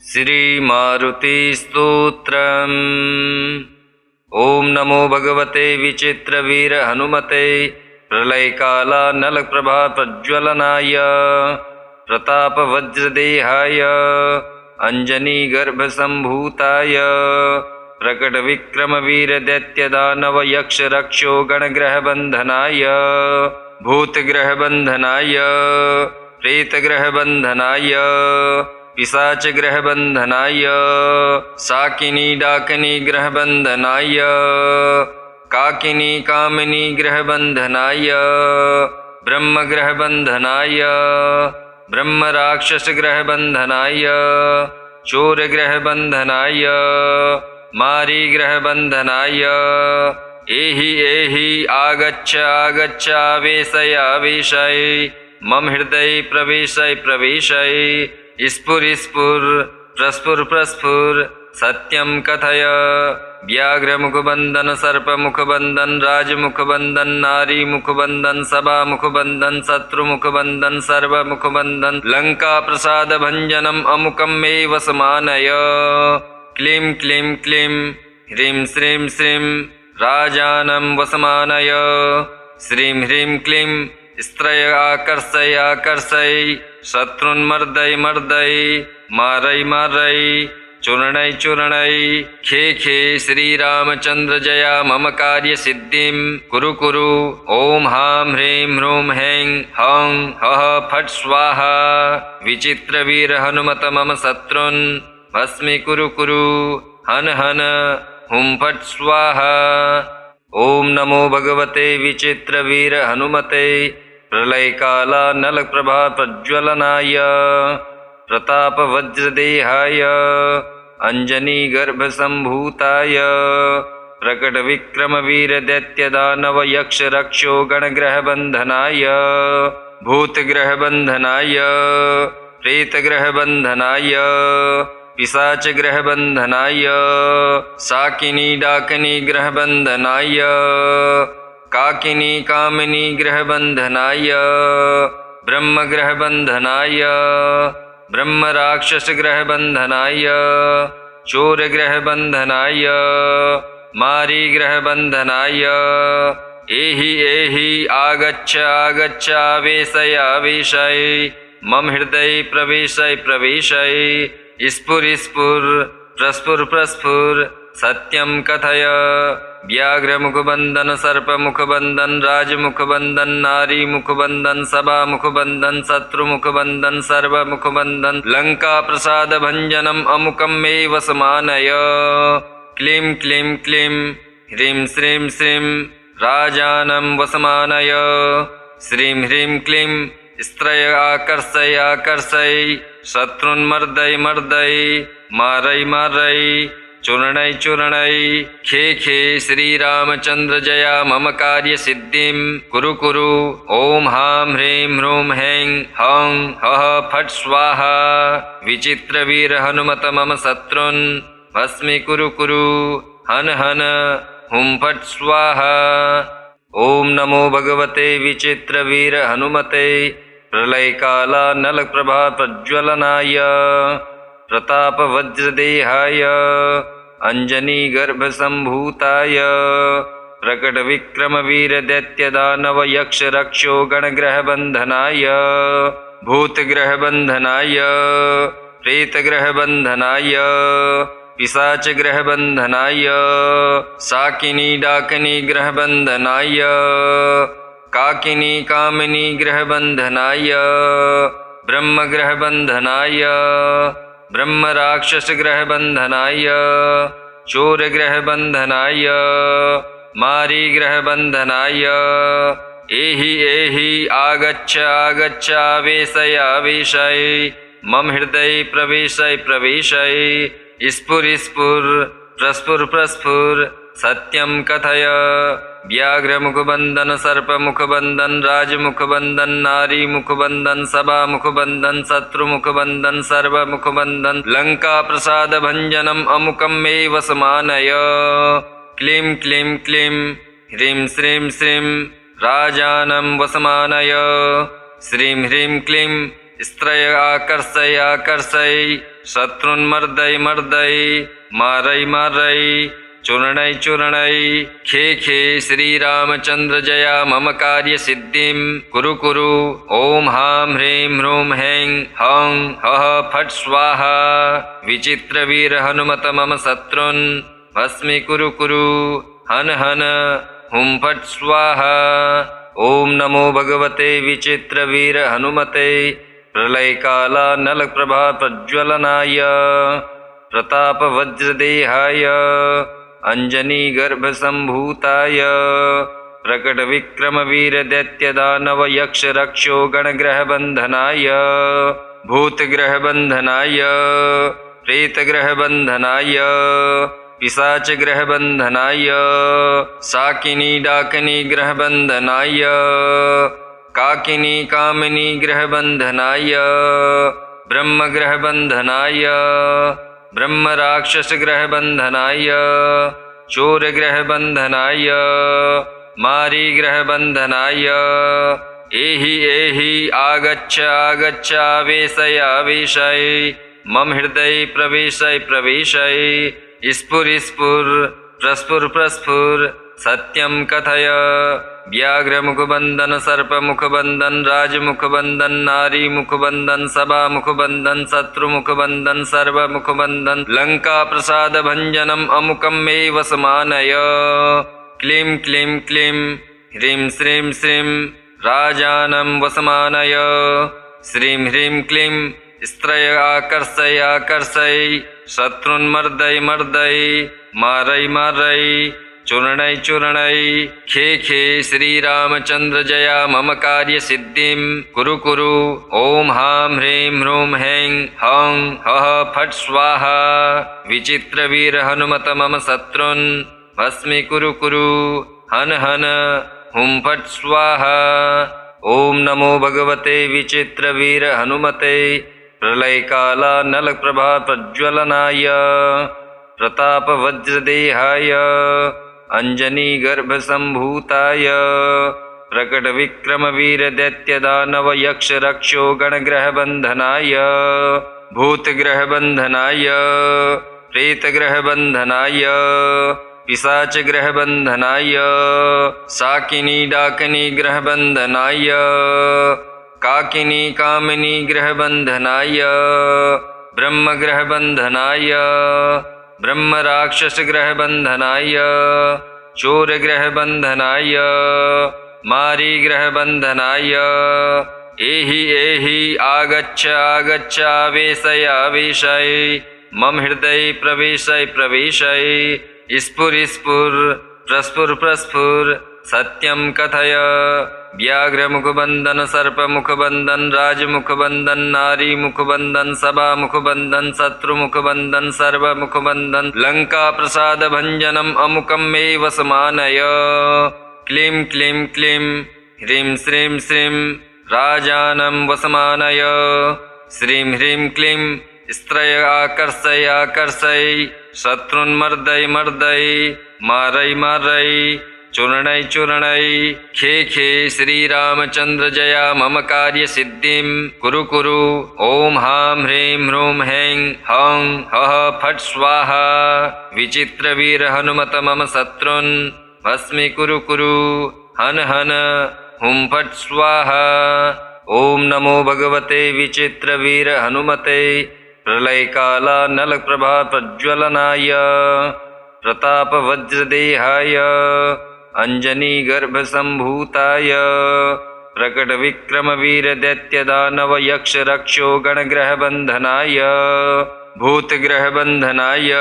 श्रीमारुति स्तोत्रम्। ओम नमो भगवते विचित्रवीर हनुमते प्रलयकालानल प्रभा प्रज्वलनाय प्रताप वज्रदेहाय अंजनी गर्भ संभूताय प्रकट विक्रम वीर दैत्य दानव यक्ष रक्षो गणग्रह बंधनाय भूतग्रह बंधनाय प्रेतग्रह बंधनाय पिशाच ग्रह बंधनाय साकिनी डाकिनी ग्रह बंधनाय काकिनी कामिनी ग्रह बंधनाय ब्रह्म ग्रह बंधनाय ब्रह्म राक्षस ग्रह बंधनाय चोर ग्रह बंधनाय मारी ग्रह बंधनाय एहि एहि आगच्छ आगच्छ आवेशय आवेशय मम हृदय प्रवेशय प्रवेशय स्फुर स्फुर प्रस्फुर प्रस्फुर सत्यम कथय। व्याघ्र मुखबंधन सर्प मुखबंधन राज मुखबंधन नारी मुखबंधन सभा मुखबंधन शत्रु मुखबंधन सर्व मुखबंधन लंका प्रसाद भंजनम अमुकम मे वसमानय। क्लीं क्लीं क्लीं ह्रीं श्रीं श्रीं राजानं वसमानय। श्रीं ह्रीं क्लीं स्त्रय आकर्षय आकर्षय शत्रुन्मर्दय मर्दय मारय मारय चूर्णय चूर्णय। खे खे श्री रामचंद्र जया मम कार्य सिद्धिं कुरु कुरु। ओम हां ह्रीं ह्रूं हैं हौं हः फट् स्वाहा। विचित्र वीर हनुमत मम शत्रुन् भस्मी कुरु कुरु। हन हन हुं फट् स्वाहा। ओम नमो भगवते विचित्र वीर हनुमते प्रलयकालानल प्रभा प्रज्वलनाय प्रताप वज्रदेहाय अंजनी गर्भ संभूताय प्रकट विक्रम वीर दैत्य दानव यक्ष रक्षो गणग्रह बंधनाय भूतग्रह बंधनाय प्रेतग्रह बंधनाय पिशाच ग्रह बंधनाय साकिनी डाकिनी ग्रह बंधनाय काकिनी कामिनी ग्रह बंधनाय ब्रह्म ग्रह बंधनाय ब्रह्म राक्षस ग्रह बंधनाय चोर ग्रह बंधनाय मारी ग्रह बंधनाय एहि एहि आगच्छ आगच्छ आवेशय आवेशय मम हृदय प्रवेशय प्रवेशय स्फुर स्फुर प्रस्फुर प्रस्फुर सत्यम कथय। व्याघ्र मुखबंधन सर्प मुखबंधन राज मुखबंधन नारी मुखबंधन सभा मुखबंधन शत्रु मुखबंधन सर्व मुखबंधन लंका प्रसाद भंजनम अमुकम मे वसमानय। क्लीं क्लीं क्लीं ह्रीं श्रीं श्रीं राजानं वसमानय। श्रीं ह्रीं क्लीं स्त्रय आकर्षय आकर्षय शत्रुन्मर्दय मर्दय मारय मारय चूर्णय चूर्णय। खे खे श्री रामचंद्र जया मम कार्य सिद्धिं कुरु कुरु। ओम हां ह्रीं ह्रूं हैं हौं हः फट् स्वाहा। विचित्र वीर हनुमत मम शत्रुन् भस्मी कुरु कुरु। हन हन हुं फट् स्वाहा। ओम नमो भगवते विचित्र वीर हनुमते प्रलयकालानल प्रभा प्रज्वलनाय प्रताप वज्रदेहाय अंजनी गर्भ संभूताय प्रकट विक्रम वीर दैत्य दानव यक्ष रक्षो गणग्रह बंधनाय भूतग्रह बंधनाय प्रेतग्रह बंधनाय पिशाच ग्रह बंधनाय साकिनी डाकिनी ग्रह बंधनाय काकिनी कामिनी ग्रह बंधनाय ब्रह्म ग्रह बंधनाय ब्रह्म राक्षस ग्रह बंधनाय चोर ग्रह बंधनाय मारी ग्रह बंधनाय एहि एहि आगच्छ आगच्छ आवेशय आवेशय मम हृदय प्रवेशय प्रवेशय स्फुर स्फुर प्रस्फुर प्रस्फुर सत्यम कथय। व्याघ्र मुखबंधन सर्प मुखबंधन राज मुखबंधन नारी मुखबंधन सभा मुखबंधन शत्रु मुखबंधन सर्व मुखबंधन लंका प्रसाद भंजनम अमुकम मे वसमानय। क्लीं क्लीं क्लीं ह्रीं श्रीं श्रीं राजानं वसमानय। श्रीं ह्रीं क्लीं स्त्रय आकर्षय आकर्षय शत्रुन्मर्दय मर्दय मारय मारय चूर्णय चूर्णय खे खे श्रीरामचंद्र जया मम कार्य सिद्धिं कुरु कुरु ओम हां ह्रीं ह्रूं हैं हं हः फट् स्वाहा विचित्र वीर हनुमत मम शत्रुन् भस्मी कुरु कुरु हन हन हुं फट् स्वाहा। ओम नमो भगवते विचित्र वीर हनुमते प्रलय काला नल प्रभा प्रज्वलनाय प्रताप वज्रदेहाय अंजनी गर्भ संभूताय प्रकट विक्रम वीर दैत्य दानव यक्ष रक्षो गणग्रह बंधनाय भूतग्रह बंधनाय प्रेतग्रह बंधनाय पिशाच ग्रह बंधनाय साकिनी डाकिनी ग्रह बंधनाय काकिनी कामिनी ग्रह बंधनाय ब्रह्म ग्रह बंधनाय ब्रह्म राक्षस ग्रह बंधनाय चोर ग्रह बंधनाय मारी ग्रह बंधनाय एहि एहि आगच्छ आगच्छ आवेशय आवेशय मम हृदय प्रवेशय प्रवेशय स्फुर स्फुर प्रस्फुर प्रस्फुर सत्यं कथय व्याघ्र मुखबंधन सर्प मुखबंधन राज मुखबंधन नारी मुखबंधन सभा मुखबंधन शत्रु मुखबंधन सर्व मुखबंधन लंका प्रसाद भंजनम अमुकम मे वसमानय क्लीं क्लीं क्लीं ह्रीं श्रीं श्रीं राजानं वसमानय श्रीं ह्रीं क्लीं स्त्रय आकर्षय आकर्षय शत्रुन्मर्दय मर्दय मारय मारय चूर्णय चूर्णय खे खे श्रीरामचंद्र जया मम कार्य सिद्धिं कुरु कुरु ओम हां ह्रीं ह्रूं हैं हं हः फट् स्वाहा विचित्र वीर हनुमत मम शत्रुन् भस्मी कुरु कुरु हन हन हुं फट् स्वाहा। ओम नमो भगवते विचित्र वीर हनुमते प्रलय काला नल प्रभा प्रज्वलनाय प्रताप वज्रदेहाय अंजनी गर्भ संभूताय प्रकट विक्रम वीर दैत्य दानव यक्ष रक्षो गणग्रह बंधनाय भूतग्रह बंधनाय प्रेतग्रह बंधनाय पिशाच ग्रह बंधनाय साकिनी डाकिनी ग्रह बंधनाय काकिनी कामिनी ग्रह बंधनाय ब्रह्म ग्रह बंधनाय ब्रह्म राक्षस ग्रह बंधनाय चोर ग्रह बंधनाय मारी ग्रह बंधनाय एहि एहि आगच्छ आगच्छ आवेशय आवेशय मम हृदय प्रवेशय प्रवेशय स्फुर स्फुर प्रस्फुर प्रस्फुर सत्यं कथय व्याघ्र मुखबंधन सर्प मुखबंधन राज मुखबंधन नारी मुखबंधन सभा मुखबंधन शत्रु मुखबंधन सर्व मुखबंधन लंका प्रसाद भंजनम अमुकम मे वसमानय क्लीं क्लीं क्लीं ह्रीं श्रीं श्रीं राजानं वसमानय श्रीं ह्रीं क्लीं स्त्रय आकर्षय आकर्षय शत्रुन्मर्दय मर्दय मारय मारय चूर्णय चूर्णय खे खे श्रीरामचंद्र जया मम कार्य सिद्धिं कुरु कुरु ओम हां ह्रीं ह्रूं हैं हं हः फट् स्वाहा विचित्र वीर हनुमत मम शत्रुन् भस्मी कुरु कुरु हन हन हुं फट् स्वाहा। ओम नमो भगवते विचित्र वीर हनुमते प्रलय काला नल प्रभा प्रज्वलनाय प्रताप वज्रदेहाय अंजनी गर्भ संभूताय प्रकट विक्रम वीर दैत्य दानव यक्ष रक्षो गणग्रह बंधनाय भूतग्रह बंधनाय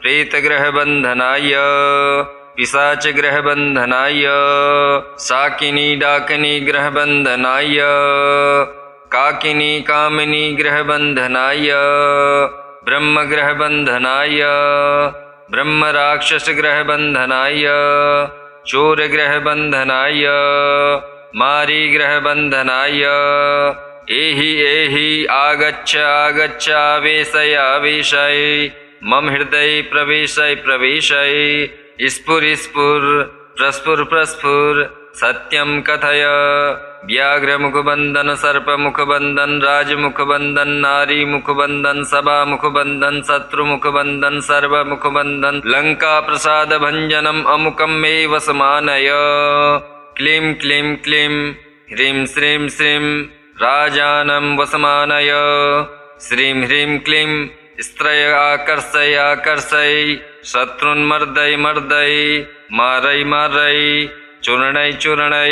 प्रेतग्रह बंधनाय पिशाच ग्रह बंधनाय साकिनी डाकिनी ग्रह बंधनाय काकिनी कामिनी ग्रह बंधनाय ब्रह्म ग्रह बंधनाय ब्रह्म राक्षस ग्रह बंधनाय चोर ग्रह बंधनाय मारी ग्रह बंधनाय एहि एहि आगच्छ आगच्छ आवेशय आवेशय मम हृदय प्रवेशय प्रवेशय स्फुर स्फुर प्रस्फुर प्रस्फुर सत्यं कथय व्याघ्र मुखबंधन सर्प मुखबंधन राज मुखबंधन नारी मुखबंधन सभा मुखबंधन शत्रु मुखबंधन सर्व मुखबंधन लंका प्रसाद भंजनम अमुकम मे वसमानय। क्लीं क्लीं क्लीं ह्रीं श्रीं श्रीं राजानं वसमानय। श्रीं ह्रीं क्लीं स्त्रय आकर्षय आकर्षय शत्रुन्मर्दय मर्दय मारय मारय चूर्णय चूर्णय।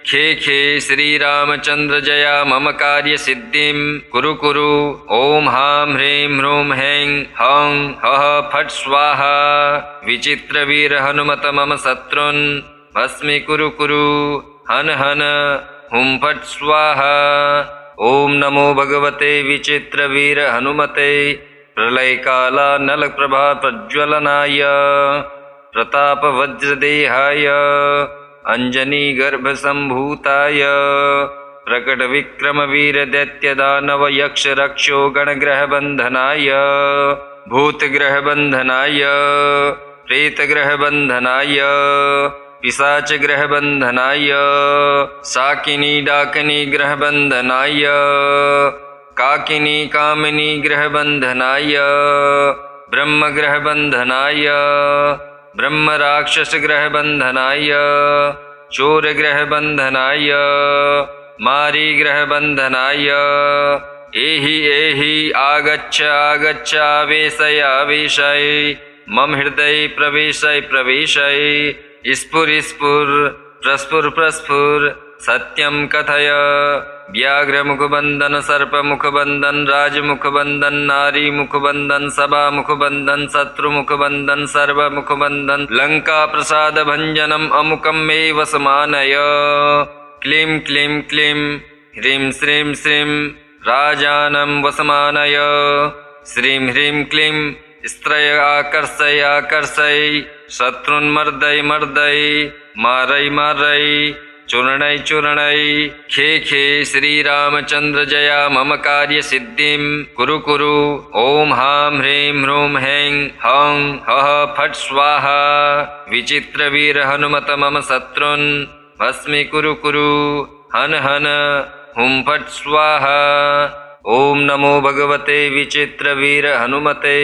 खे खे श्री रामचंद्र जया मम कार्य सिद्धिं कुरु कुरु। ओम हां ह्रीं ह्रूं हैं हं हः फट् स्वाहा। विचित्र वीर हनुमत मम शत्रुन् भस्मी कुरु कुरु। हन हन हुं फट् स्वाहा। ओम नमो भगवते विचित्र वीर हनुमते प्रलय काला नल प्रभा प्रज्वलनाय प्रताप वज्रदेहाय अंजनी गर्भ संभूताय प्रकट विक्रम वीर दैत्य दानव यक्ष रक्षो गणग्रह बंधनाय भूतग्रह बंधनाय प्रेतग्रह बंधनाय पिशाच ग्रह बंधनाय साकिनी डाकिनी ग्रह बंधनाय काकिनी कामिनी ग्रह बंधनाय ब्रह्म ग्रह बंधनाय ब्रह्म राक्षस ग्रह बंधनाय चोर ग्रह बंधनाय मारी ग्रह बंधनाय। एहि एहि आगच्छ आगच्छ आवेशय आवेशय मम हृदय प्रवेशय प्रवेशय। स्फुर स्फुर प्रस्फुर प्रस्फुर सत्यं कथय। व्याघ्र मुखबंधन सर्प मुखबंधन राज मुखबंधन नारी मुखबंधन सभा मुखबंधन शत्रु मुखबंधन सर्व मुखबंधन लंका प्रसाद भंजनम अमुकम मे वसमानय। क्लीं क्लीं क्लीं ह्रीं श्रीं श्रीं राजानं वसमानय। श्रीं ह्रीं क्लीं स्त्रय आकर्षय आकर्षय शत्रुन्मर्दय मर्दय मारय मारय चूर्णय चूर्णय। खे खे श्री रामचंद्र जया मम कार्य सिद्धिं कुरु कुरु। ओम हां ह्रीं ह्रूं हैं हं हः फट् स्वाहा। विचित्र वीर हनुमत मम शत्रुन् भस्मी कुरु कुरु। हन हन हुं फट् स्वाहा। ओम नमो भगवते विचित्र वीर हनुमते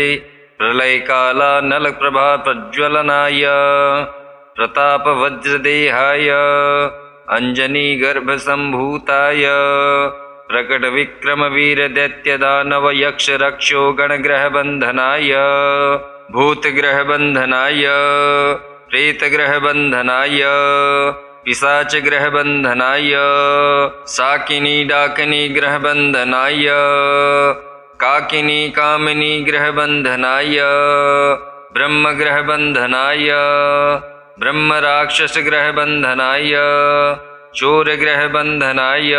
प्रलय काला नल प्रभा प्रज्वलनाय प्रताप वज्रदेहाय अंजनी गर्भ संभूताय प्रकट विक्रम वीर दैत्य दानव यक्ष रक्षो गणग्रह बंधनाय भूतग्रह बंधनाय प्रेतग्रह बंधनाय पिशाच ग्रह बंधनाय साकिनी डाकिनी ग्रह बंधनाय काकिनी कामिनी ग्रह बंधनाय ब्रह्म ग्रह बंधनाय ब्रह्म राक्षस ग्रह बंधनाय चोर ग्रह बंधनाय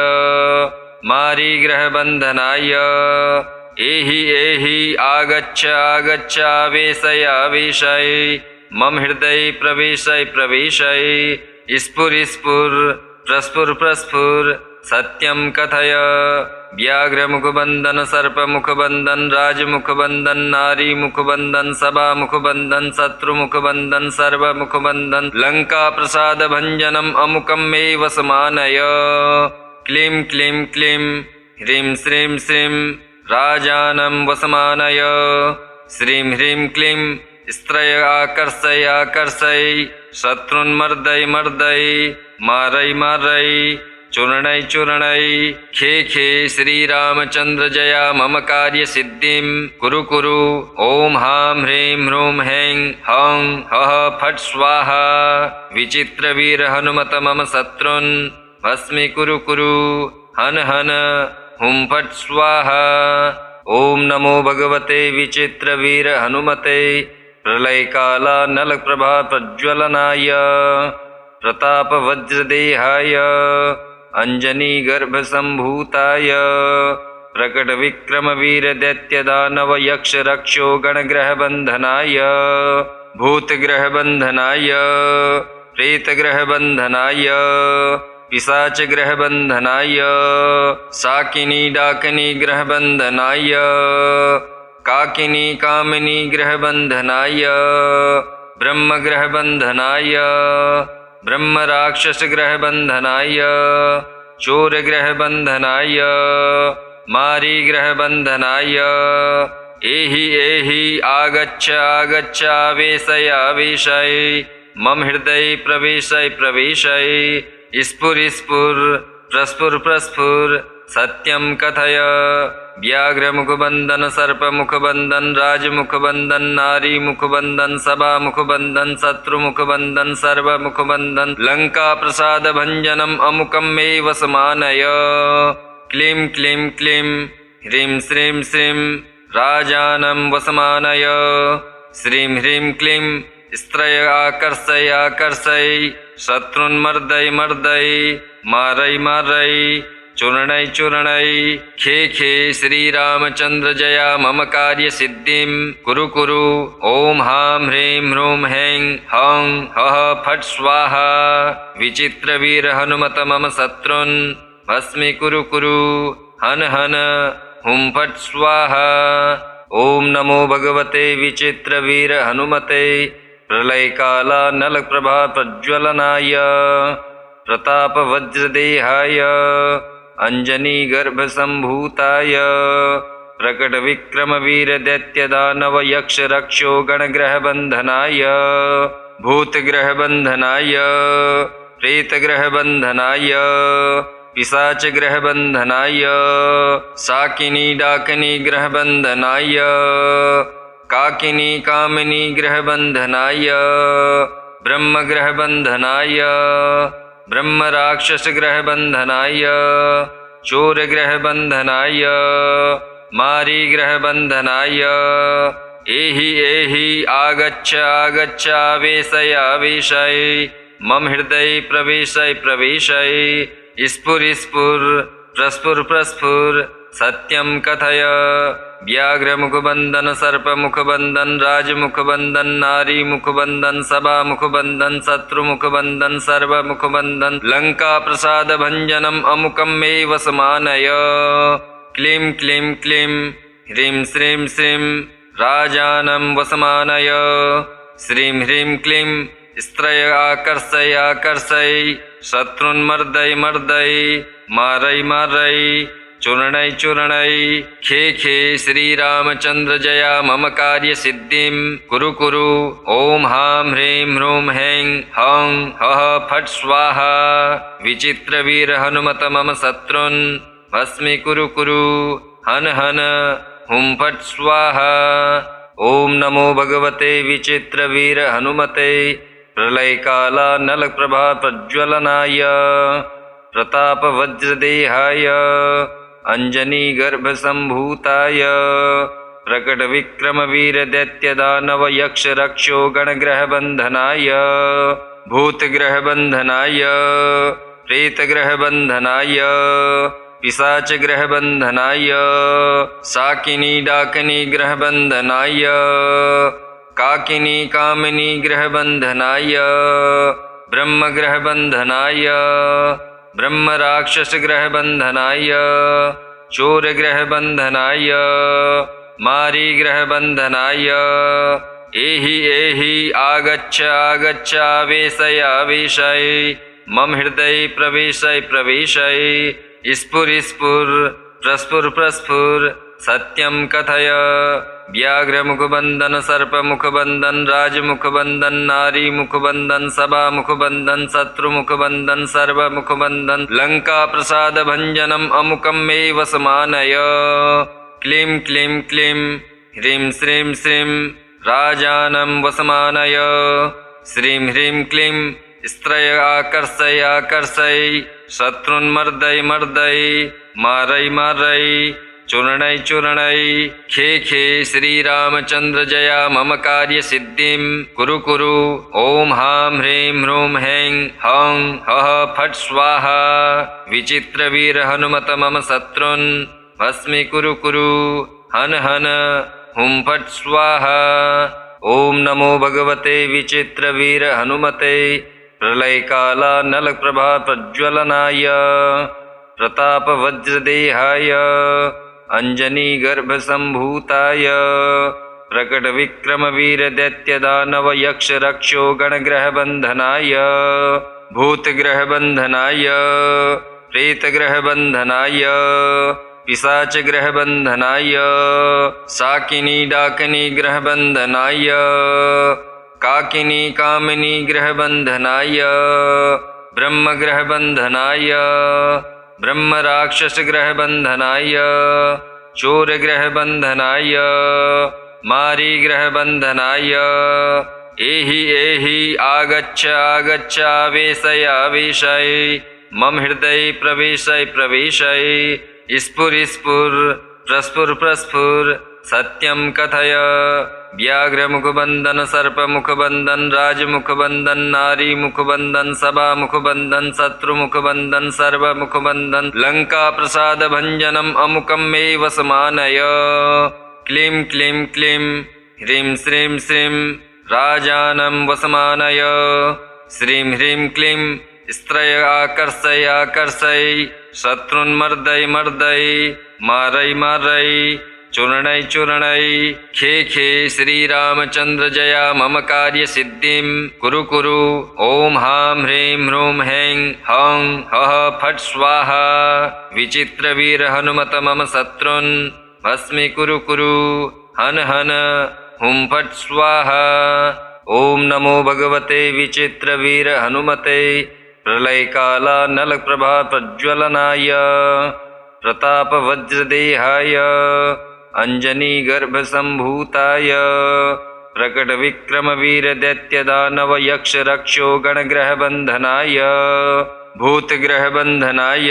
मारी ग्रह बंधनाय। एहि एहि आगच्छ आगच्छ आवेशय आवेशय मम हृदय प्रवेशय प्रवेशय। स्फुर स्फुर प्रस्फुर प्रस्फुर सत्यं कथय। व्याघ्र मुखबंधन सर्प मुखबंधन राज मुखबंधन नारी मुखबंधन सभा मुखबंधन शत्रु मुखबंधन सर्व मुखबंधन लंका प्रसाद भंजनम अमुकम मे वसमानय। क्लीं क्लीं क्लीं ह्रीं श्रीं श्रीं राजानं वसमानय। श्रीं ह्रीं क्लीं स्त्रय आकर्षय आकर्षय शत्रुन्मर्दय मर्दय मारय मारय चूर्णय चूर्णय। खे खे श्री रामचंद्र जया मम कार्य सिद्धिं कुरु कुरु। ओम हां ह्रीं ह्रूं हैं हं हः फट् स्वाहा। विचित्र वीर हनुमत मम शत्रुन् भस्मी कुरु कुरु। हन हन हुं फट् स्वाहा। ओम नमो भगवते विचित्र वीर हनुमते प्रलय काला नल प्रभा प्रज्वलनाय प्रताप वज्रदेहाय अंजनी गर्भ संभूताय प्रकट विक्रम वीर दैत्य दानव यक्ष रक्षो गणग्रह बंधनाय भूतग्रह बंधनाय प्रेतग्रह बंधनाय पिशाच ग्रह बंधनाय साकिनी डाकिनी ग्रह बंधनाय काकिनी कामिनी ग्रह बंधनाय ब्रह्म ग्रह बंधनाय ब्रह्म राक्षस ग्रह बंधनाय चोरग्रहबन्धनाय मारीग्रहबन्धनाय एहि एहि आगच्छ आगच्छ आवेशय आवेशय मम हृदय प्रवेशय प्रवेशय स्फुर स्फुर प्रस्फुर प्रस्फुर सत्यं कथय। व्याघ्रमुखबन्धन सर्पमुखबन्धन राजमुखबन्धन नारीमुखबन्धन सभामुखबन्धन शत्रुमुखबन्धन सर्वमुखबन्धन लङ्काप्रसादभञ्जनम् अमुकं मे वसमानय। क्लीं क्लीं क्लीं ह्रीं श्रीं श्रीं राजानं वसमानय। श्रीं ह्रीं क्लीं स्त्रय आकर्षय आकर्षय शत्रुन्मर्दय मर्दय मारय मारय चूर्णय चूर्णय। खे खे श्रीरामचन्द्र जया मम कार्यसिद्धिं कुरु कुरु। ॐ हां ह्रीं ह्रूं हैं हौं हः फट् स्वाहा। विचित्रवीर हनुमत मम शत्रुन् भस्मी कुरु कुरु। हन हन हुं फट् स्वाहा। ॐ नमो भगवते विचित्रवीर हनुमते प्रलयकाला नलप्रभा प्रज्वलनाय प्रतापवज्रदेहाय अंजनीगर्भसम्भूताय प्रकटविक्रमवीरदैत्यदानवयक्षरक्षो गणग्रहबन्धनाय भूतग्रहबन्धनाय प्रेतग्रहबन्धनाय पिशाचग्रहबन्धनाय शाकिनी डाकिनी ग्रहबन्धनाय काकिनी कामिनी ग्रहबन्धनाय ब्रह्मग्रहबन्धनाय ब्रह्मराक्षसग्रहबन्धनाय चोरग्रहबन्धनाय मारीग्रहबन्धनाय एहि एहि आगच्छ आगच्छ आवेशय आवेशय मम हृदय प्रवेशय प्रवेशय स्फुर स्फुर प्रस्फुर प्रस्फुर सत्यं कथय। व्याघ्रमुखबन्धन सर्पमुखबन्धन राजमुखबन्धन नारीमुखबन्धन सभामुखबन्धन शत्रुमुखबन्धन सर्वमुखबन्धन लङ्काप्रसादभञ्जनम् अमुकं मे वसमानय। क्लीं क्लीं क्लीं ह्रीं श्रीं श्रीं राजानं वसमानय। श्रीं ह्रीं क्लीं स्त्रय आकर्षय आकर्षय शत्रुन्मर्दय मर्दय मारय मारय चूर्णय चूर्णय। खे खे श्रीरामचन्द्र जया मम कार्यसिद्धिं कुरु कुरु। ॐ हां ह्रीं ह्रूं हैं हौं हः फट् स्वाहा। विचित्रवीर हनुमत मम शत्रुन् भस्मी कुरु कुरु। हन हन हुं फट् स्वाहा। ॐ नमो भगवते विचित्रवीर हनुमते प्रलयकाला नलप्रभा प्रज्वलनाय प्रतापवज्रदेहाय अंजनीगर्भसम्भूताय प्रकटविक्रमवीरदैत्यदानवयक्षरक्षो गणग्रहबन्धनाय भूतग्रहबन्धनाय प्रेतग्रहबन्धनाय पिशाचग्रहबन्धनाय शाकिनी डाकिनी ग्रहबन्धनाय काकिनी कामिनी ग्रहबन्धनाय ब्रह्मग्रहबन्धनाय ब्रह्मराक्षसग्रहबन्धनाय चोरग्रहबन्धनाय मारीग्रहबन्धनाय एहि एहि आगच्छ आगच्छ आवेशय आवेशय मम हृदय प्रवेशय प्रवेशय स्फुर स्फुर प्रस्फुर प्रस्फुर सत्यं कथय। व्याघ्रमुखबन्धन सर्पमुखबन्धन राजमुखबन्धन नारीमुखबन्धन सभामुखबन्धन शत्रुमुखबन्धन सर्वमुखबन्धन लङ्काप्रसादभञ्जनम् अमुकं मे वसमानय। क्लीं क्लीं क्लीं ह्रीं श्रीं श्रीं राजानं वसमानय। श्रीं ह्रीं क्लीं स्त्रय आकर्षय आकर्षय शत्रुन्मर्दय मर्दय मारय मारय चूर्णय चूर्णय। खे खे श्रीरामचन्द्र जया मम कार्यसिद्धिं कुरु कुरु। ॐ हां ह्रीं ह्रूं हैं हौं हः फट् स्वाहा। विचित्रवीर हनुमत मम शत्रुन् भस्मी कुरु कुरु। हन हन हुं फट् स्वाहा। ॐ नमो भगवते विचित्रवीर हनुमते प्रलयकाला नलप्रभा प्रज्वलनाय प्रतापवज्रदेहाय अंजनीगर्भसम्भूताय प्रकटविक्रमवीरदैत्यदानवयक्षरक्षो गणग्रहबन्धनाय भूतग्रहबन्धनाय प्रेतग्रहबन्धनाय पिशाचग्रहबन्धनाय शाकिनी डाकिनी ग्रहबन्धनाय काकिनी कामिनी ग्रहबन्धनाय ब्रह्मग्रहबन्धनाय ब्रह्मराक्षसग्रहबन्धनाय चोरग्रहबन्धनाय मारीग्रहबन्धनाय एहि एहि आगच्छ आगच्छ आवेशय आवेशय मम हृदय प्रवेशय प्रवेशय स्फुर स्फुर प्रस्फुर प्रस्फुर सत्यं कथय व्याघ्रमुखबन्धन सर्पमुखबन्धन राजमुखबन्धन नारीमुखबन्धन सभामुखबन्धन शत्रुमुखबन्धन सर्वमुखबन्धन लङ्काप्रसादभञ्जनम् अमुकं मे वसमानय क्लीं क्लीं क्लीं ह्रीं श्रीं श्रीं राजानं वसमानय श्रीं ह्रीं क्लीं स्त्रय आकर्षय आकर्षय शत्रुन्मर्दय मर्दय मारय मारय चूर्णय चूर्णय खे खे श्रीरामचन्द्र जया मम कार्य सिद्धिं कुरु कुरु ओम हां ह्रीं ह्रूं हैं हं हः फट् स्वाहा विचित्रवीर हनुमत मम शत्रुन् भस्मी कुरु कुरु हन हन हुं फट् स्वाहा। ओम नमो भगवते विचित्रवीर हनुमते प्रलयकाला नलप्रभा प्रज्वलनाय प्रतापवज्रदेहाय अंजनीगर्भसम्भूताय प्रकटविक्रमवीरदैत्यदानवयक्षरक्षो गणग्रहबन्धनाय भूतग्रहबन्धनाय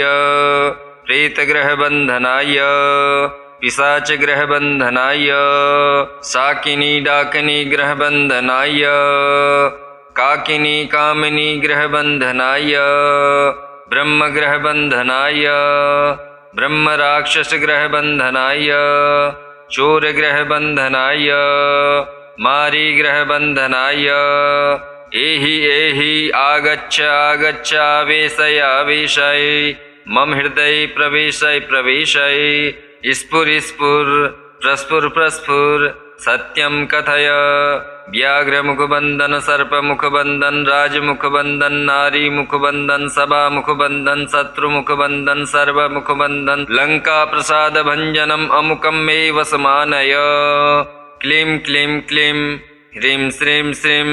प्रेतग्रहबन्धनाय पिशाचग्रहबन्धनाय शाकिनी डाकिनी ग्रहबन्धनाय काकिनी कामिनी ग्रहबन्धनाय ब्रह्मग्रहबन्धनाय ब्रह्मराक्षसग्रहबन्धनाय चोरग्रहबन्धनाय मारीग्रहबन्धनाय एहि एहि आगच्छ आगच्छ आवेशय आवेशय मम हृदय प्रवेशय प्रवेशय स्फुर स्फुर प्रस्फुर प्रस्फुर सत्यं कथय व्याघ्रमुखबन्धन सर्पमुखबन्धन राजमुखबन्धन नारीमुखबन्धन सभामुखबन्धन शत्रुमुखबन्धन सर्वमुखबन्धन लङ्काप्रसादभञ्जनम् अमुकं मे वसमानय क्लीं क्लीं क्लीं ह्रीं श्रीं श्रीं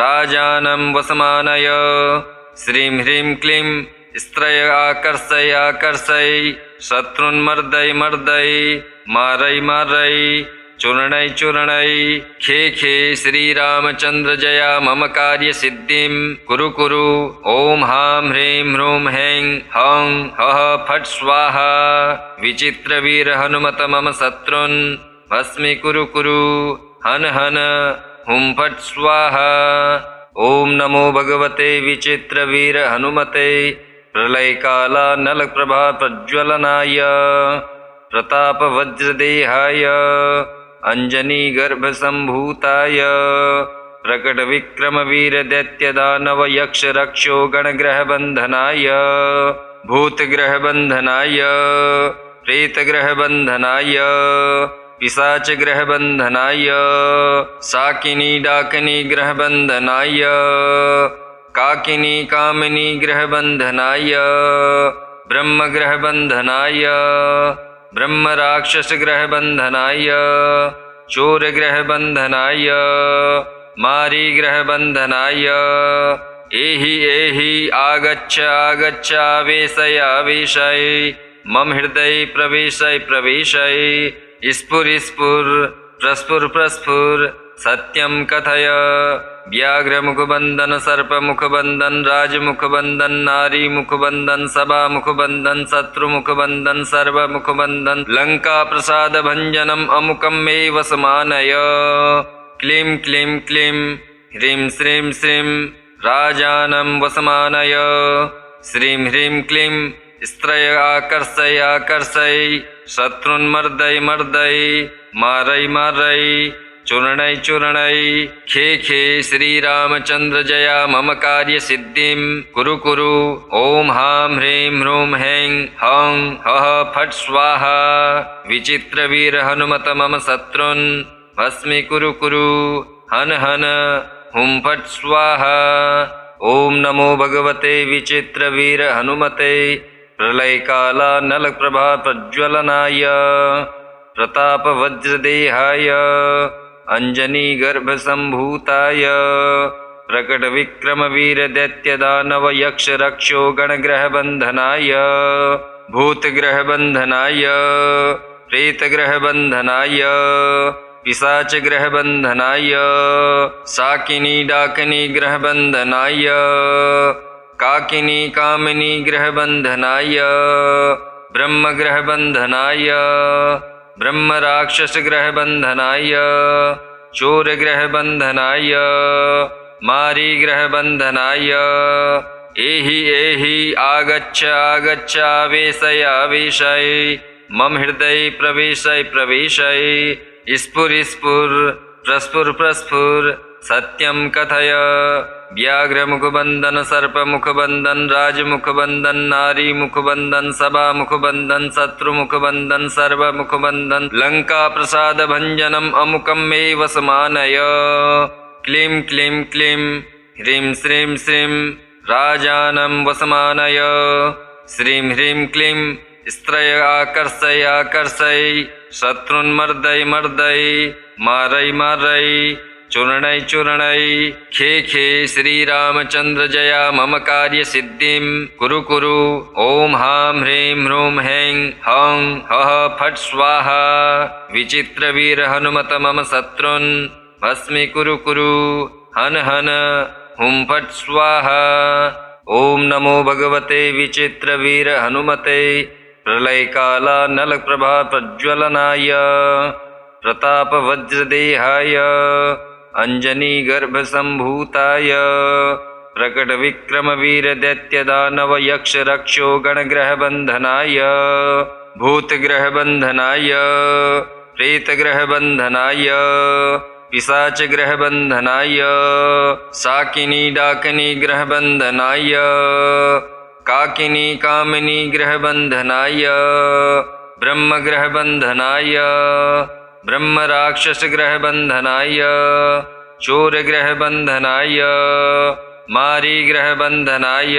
राजानं वसमानय श्रीं ह्रीं क्लीं स्त्रय आकर्षय आकर्षय शत्रुन्मर्दय मर्दय मारय मारय चूर्णय चूर्णय खे खे श्रीरामचन्द्र जया मम कार्य सिद्धिं कुरु कुरु ओम हां ह्रीं ह्रूं हैं हं हः फट् स्वाहा विचित्रवीर हनुमत मम शत्रुन् भस्मी कुरु कुरु हन हन हुं फट् स्वाहा। ओम नमो भगवते विचित्रवीर हनुमते प्रलयकाला नलप्रभा प्रज्वलनाय प्रतापवज्रदेहाय अंजनीगर्भसम्भूताय प्रकटविक्रमवीरदैत्यदानवयक्षरक्षो गणग्रहबन्धनाय भूतग्रहबन्धनाय प्रेतग्रहबन्धनाय पिशाचग्रहबन्धनाय शाकिनी डाकिनी ग्रहबन्धनाय काकिनी कामिनी ग्रहबन्धनाय ब्रह्मग्रहबन्धनाय ब्रह्मराक्षसग्रहबन्धनाय चोरग्रहबन्धनाय मारीग्रहबन्धनाय एहि एहि आगच्छ आगच्छ आवेशय आवेशय मम हृदय प्रवेशय प्रवेशय स्फुर स्फुर प्रस्फुर प्रस्फुर सत्यं कथय व्याघ्रमुखबन्धन सर्पमुखबन्धन राजमुखबन्धन नारीमुखबन्धन सभामुखबन्धन शत्रुमुखबन्धन सर्वमुखबन्धन लङ्काप्रसादभञ्जनम् अमुकं मे वसमानय क्लीं क्लीं क्लीं ह्रीं श्रीं श्रीं राजानं वसमानय श्रीं ह्रीं क्लीं स्त्रय आकर्षय आकर्षय शत्रुन्मर्दय मर्दय मारय मारय चूर्णय चूर्णय खे खे श्रीरामचन्द्र जया मम कार्य सिद्धिं कुरु कुरु ओम हां ह्रीं ह्रूं हैं हं हः फट् स्वाहा विचित्रवीर हनुमत मम शत्रुन् भस्मी कुरु कुरु हन हन हुं फट् स्वाहा। ओम नमो भगवते विचित्रवीर हनुमते प्रलयकालानलप्रभा प्रज्वलनाय प्रतापवज्रदेहाय अञ्जनीगर्भसम्भूताय प्रकटविक्रमवीरदैत्यदानवयक्षरक्षो गणग्रहबन्धनाय भूतग्रहबन्धनाय प्रेतग्रहबन्धनाय पिशाचग्रहबन्धनाय शाकिनी डाकिनी ग्रहबन्धनाय काकिनी कामिनी ग्रहबन्धनाय ब्रह्मग्रहबन्धनाय ब्रह्मराक्षसग्रहबन्धनाय चोरग्रहबन्धनाय मारीग्रहबन्धनाय एहि एहि आगच्छ आगच्छ आवेशय आवेशय मम हृदय प्रवेशय प्रवेशय स्फुर स्फुर प्रस्फुर प्रस्फुर सत्यं कथय व्याघ्रमुखबन्धन सर्पमुखबन्धन राजमुखबन्धन नारीमुखबन्धन सभामुखबन्धन शत्रुमुखबन्धन सर्वमुखबन्धन लङ्काप्रसादभञ्जनम् अमुकं मे वसमानय क्लीं क्लीं क्लीं ह्रीं श्रीं श्रीं राजानं वसमानय श्रीं ह्रीं क्लीं स्त्रय आकर्षय आकर्षय शत्रुन्मर्दय मर्दय मारय मारय चूर्णय चूर्णय खे खे श्रीरामचन्द्र जया मम कार्यसिद्धिं कुरु कुरु ॐ हां ह्रीं ह्रूं हैं हौं हः फट् स्वाहा विचित्रवीर हनुमत मम शत्रुन् भस्मी कुरु कुरु हन हन हुं फट् स्वाहा ॐ नमो भगवते विचित्रवीर हनुमते प्रलयकालानलप्रभा प्रज्वलनाय प्रतापवज्रदेहाय अञ्जनीगर्भसम्भूताय प्रकटविक्रमवीरदैत्यदानवयक्षरक्षो गणग्रहबन्धनाय भूतग्रहबन्धनाय प्रेतग्रहबन्धनाय पिशाचग्रहबन्धनाय शाकिनी डाकिनी ग्रहबन्धनाय काकिनी कामिनी ग्रहबन्धनाय ब्रह्मग्रहबन्धनाय ब्रह्मराक्षसग्रहबन्धनाय चोरग्रहबन्धनाय मारीग्रहबन्धनाय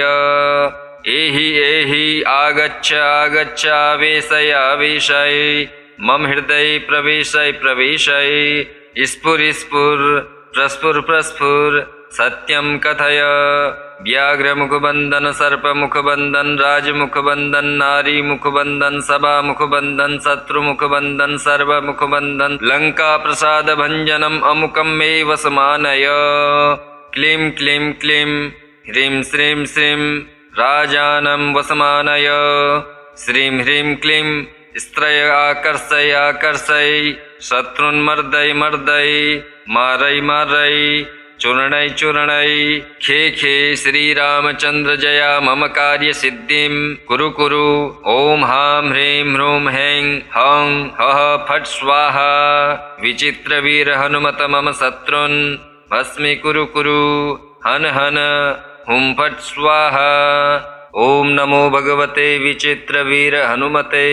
एहि एहि आगच्छ आगच्छ आवेशय आवेशय मम हृदय प्रवेशय प्रवेशय स्फुर स्फुर प्रस्फुर प्रस्फुर सत्यं कथय व्याघ्रमुखबन्धन सर्पमुखबन्धन राजमुखबन्धन नारीमुखबन्धन सभामुखबन्धन शत्रुमुखबन्धन सर्वमुखबन्धन लङ्काप्रसादभञ्जनम् अमुकं मे वसमानय क्लीं क्लीं क्लीं ह्रीं श्रीं श्रीं राजानं वसमानय श्रीं ह्रीं क्लीं स्त्रय आकर्षय आकर्षय शत्रुन्मर्दय मर्दय मारय मारय चूर्णय चूर्णय खे खे श्रीरामचन्द्र जया मम कार्यसिद्धिं कुरु कुरु ॐ हां ह्रीं ह्रूं हैं हौं हः फट् स्वाहा विचित्रवीर हनुमत मम शत्रुन् भस्मी कुरु कुरु हन हन हुं फट् स्वाहा ॐ नमो भगवते विचित्रवीर हनुमते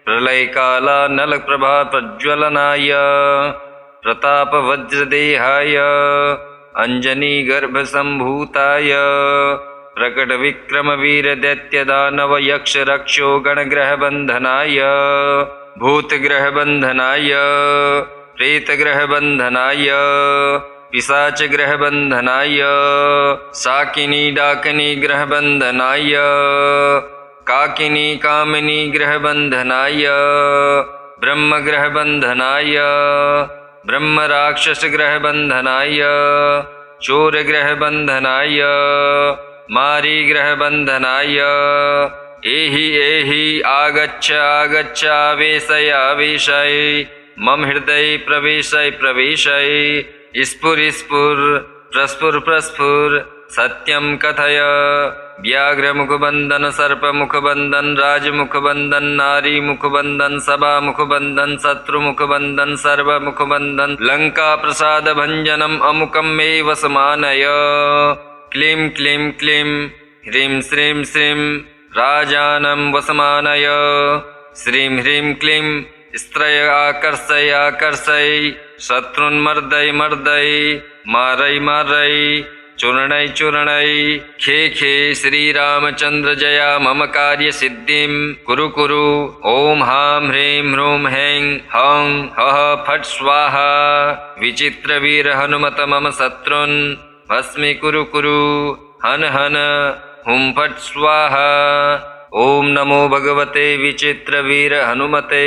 प्रलयकालानलप्रभा प्रज्वलनाय प्रतापवज्रदेहाय अञ्जनीगर्भसम्भूताय प्रकटविक्रमवीरदैत्यदानवयक्षरक्षो गणग्रहबन्धनाय भूतग्रहबन्धनाय प्रेतग्रहबन्धनाय पिशाचग्रहबन्धनाय शाकिनी डाकिनी ग्रहबन्धनाय काकिनी कामिनी ग्रहबन्धनाय ब्रह्मग्रहबन्धनाय ब्रह्मराक्षसग्रहबन्धनाय चोरग्रहबन्धनाय मारीग्रहबन्धनाय एहि एहि आगच्छ आगच्छ आवेशय आवेशय मम हृदय प्रवेशय प्रवेशय स्फुर स्फुर प्रस्फुर प्रस्फुर सत्यं कथय व्याघ्रमुखबन्धन सर्पमुखबन्धन राजमुखबन्धन नारीमुखबन्धन सभामुखबन्धन शत्रुमुखबन्धन सर्वमुखबन्धन लङ्काप्रसादभञ्जनम् अमुकं मे वसमानय क्लीं क्लीं क्लीं ह्रीं श्रीं श्रीं राजानं वसमानय श्रीं ह्रीं क्लीं स्त्रय आकर्षय आकर्षय शत्रुन्मर्दय मर्दय मारय मारय चूर्णै चूर्णै खे खे श्रीरामचन्द्र जया मम कार्यसिद्धिं कुरु कुरु। ॐ हां ह्रीं ह्रूं हैं हौं हः फट् स्वाहा। विचित्रवीर हनुमत मम शत्रुन् भस्मी कुरु कुरु। हन हन हुं फट् स्वाहा। ॐ नमो भगवते विचित्रवीर हनुमते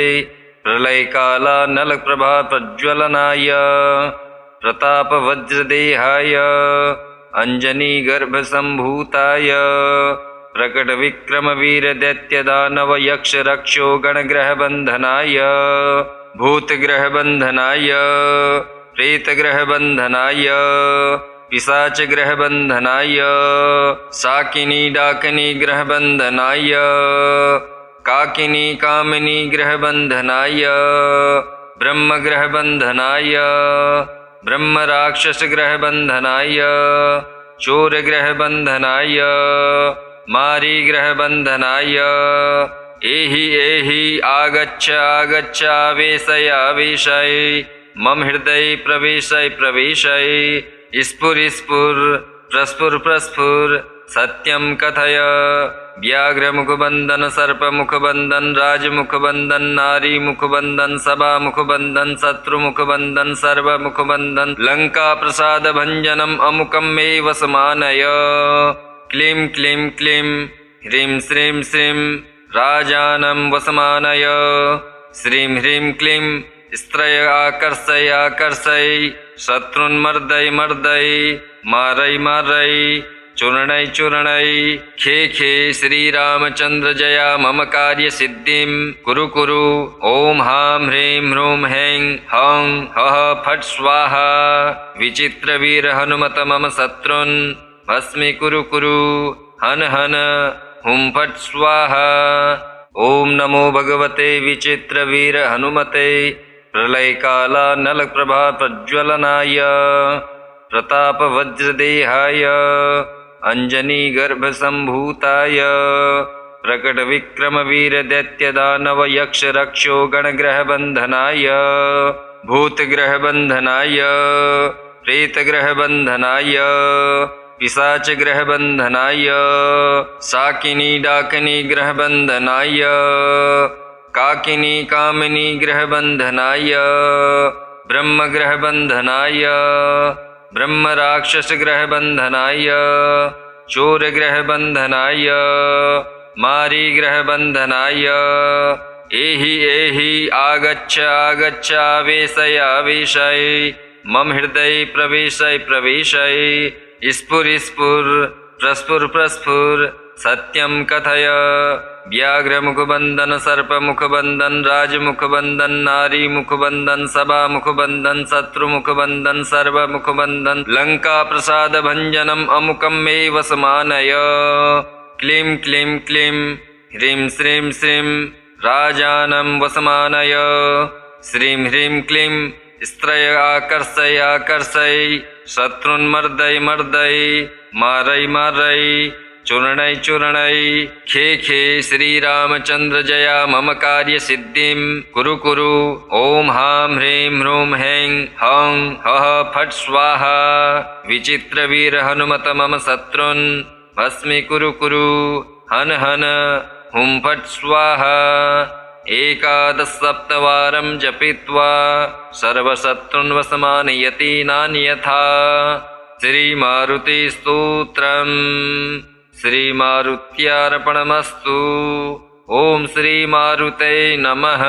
प्रलयकालानलप्रभा प्रज्वलनाय प्रतापवज्रदेहाय अञ्जनीगर्भसम्भूताय प्रकटविक्रमवीरदैत्यदानवयक्षरक्षो गणग्रहबन्धनाय भूतग्रहबन्धनाय प्रेतग्रहबन्धनाय पिशाचग्रहबन्धनाय शाकिनी डाकिनी ग्रहबन्धनाय काकिनी कामिनी ग्रहबन्धनाय ब्रह्मग्रहबन्धनाय ब्रह्मराक्षसग्रहबन्धनाय चोरग्रहबन्धनाय मारीग्रहबन्धनाय एहि एहि आगच्छ आगच्छ आवेशय आवेशय मम हृदय प्रवेशय प्रवेशय स्फुर स्फुर प्रस्फुर प्रस्फुर सत्यं कथय। व्याघ्रमुखबन्धन सर्पमुखबन्धन राजमुखबन्धन नारीमुखबन्धन सभामुखबन्धन शत्रुमुखबन्धन सर्वमुखबन्धन लङ्काप्रसादभञ्जनम् अमुकं मे वसमानय। क्लीं क्लीं क्लीं ह्रीं श्रीं श्रीं राजानं वसमानय। श्रीं ह्रीं क्लीं स्त्रय आकर्षय आकर्षय शत्रुन्मर्दय मर्दय मारय मारय चूर्णै चूर्णै खे खे श्रीरामचन्द्र जया मम कार्यसिद्धिं कुरु कुरु। ॐ हां ह्रीं ह्रूं हैं हौं हः फट् स्वाहा। विचित्रवीर हनुमत मम शत्रुन् भस्मी कुरु कुरु। हन हन हुं फट् स्वाहा। ॐ नमो भगवते विचित्रवीर हनुमते प्रलयकालानलप्रभा प्रज्वलनाय प्रतापवज्रदेहाय अञ्जनीगर्भसम्भूताय प्रकटविक्रमवीरदैत्यदानवयक्षरक्षो गणग्रहबन्धनाय भूतग्रहबन्धनाय प्रेतग्रहबन्धनाय पिशाचग्रहबन्धनाय शाकिनी डाकिनी ग्रहबन्धनाय काकिनी कामिनी ग्रहबन्धनाय ब्रह्मग्रहबन्धनाय ब्रह्मराक्षसग्रहबन्धनाय चोरग्रहबन्धनाय मारीग्रहबन्धनाय एहि एहि आगच्छ आगच्छ आवेशय आवेशय मम हृदय प्रवेशय प्रवेशय स्फुर स्फुर प्रस्फुर प्रस्फुर सत्यं कथय। व्याघ्रमुखबन्धन सर्पमुखबन्धन राजमुखबन्धन नारीमुखबन्धन सभामुखबन्धन शत्रुमुखबन्धन सर्वमुखबन्धन लङ्काप्रसादभञ्जनम् अमुकं मे वसमानय। क्लीं क्लीं क्लीं ह्रीं श्रीं श्रीं राजानं वसमानय। श्रीं ह्रीं क्लीं स्त्रय आकर्षय आकर्षय शत्रुन्मर्दय मर्दय मारय मारय चूर्णै चूर्णै खे खे श्रीरामचन्द्र जया मम कार्यसिद्धिं कुरु कुरु। ॐ हां ह्रीं ह्रूं हैं हौं हः फट् स्वाहा। विचित्रवीर हनुमत मम शत्रुन् भस्मी कुरु कुरु। हन हन हुं फट् स्वाहा। एकादश सप्तवारं जपित्वा सर्वशत्रुन् वशमानयति नान्यथा। श्रीमारुतिस्तोत्रम् श्रीमारुत्यार्पणमस्तु। ॐ श्रीमारुते नमः।